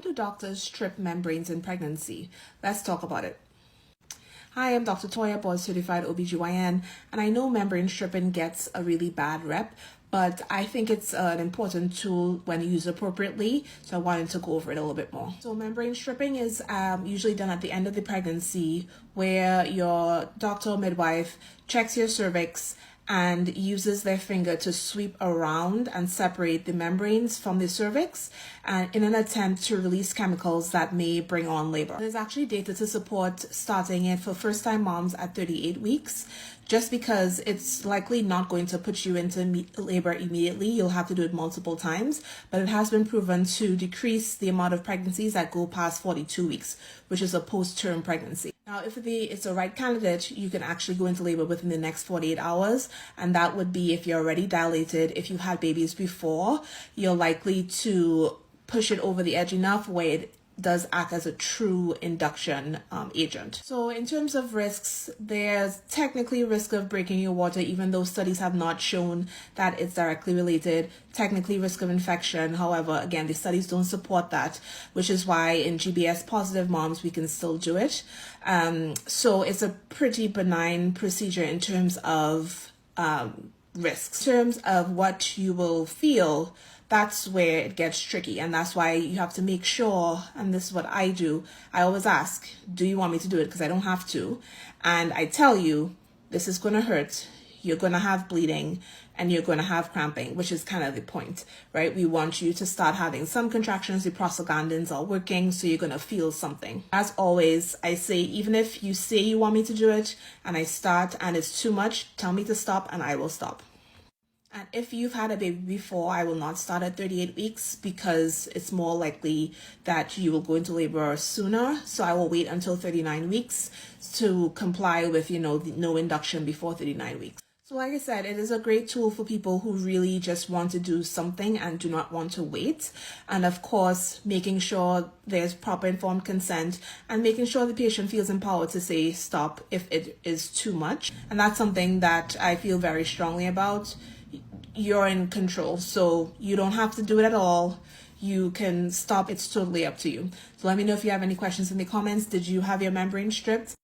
Do doctors strip membranes in pregnancy? Let's talk about it. Hi, I'm Dr. Toya, board certified OBGYN, and I know membrane stripping gets a really bad rep, but I think it's an important tool when used appropriately, so I wanted to go over it a little bit more. So membrane stripping is usually done at the end of the pregnancy, where your doctor or midwife checks your cervix and uses their finger to sweep around and separate the membranes from the cervix, and in an attempt to release chemicals that may bring on labor. There's actually data to support starting it for first-time moms at 38 weeks, just because it's likely not going to put you into labor immediately. You'll have to do it multiple times, but it has been proven to decrease the amount of pregnancies that go past 42 weeks, which is a post-term pregnancy. Now, if it's the right candidate, you can actually go into labor within the next 48 hours, and that would be if you're already dilated. If you've had babies before, you're likely to push it over the edge enough where it does act as a true induction agent. So in terms of risks, there's technically risk of breaking your water, even though studies have not shown that it's directly related. Technically risk of infection. However, again, the studies don't support that, which is why in GBS positive moms, we can still do it. So it's a pretty benign procedure in terms of risks. In terms of what you will feel, that's where it gets tricky, and that's why you have to make sure, and this is what I do, I always ask, do you want me to do it? Because I don't have to, and I tell you, this is going to hurt, you're going to have bleeding, and you're going to have cramping, which is kind of the point, right? We want you to start having some contractions, the prostaglandins are working, so you're going to feel something. As always, I say, even if you say you want me to do it, and I start and it's too much, tell me to stop, and I will stop. And if you've had a baby before, I will not start at 38 weeks because it's more likely that you will go into labor sooner. So I will wait until 39 weeks to comply with, no induction before 39 weeks. So like I said, it is a great tool for people who really just want to do something and do not want to wait. And of course, making sure there's proper informed consent and making sure the patient feels empowered to say stop if it is too much. And that's something that I feel very strongly about. You're in control, so you don't have to do it at all. You can stop. It's totally up to you. So let me know if you have any questions in the comments. Did you have your membrane stripped?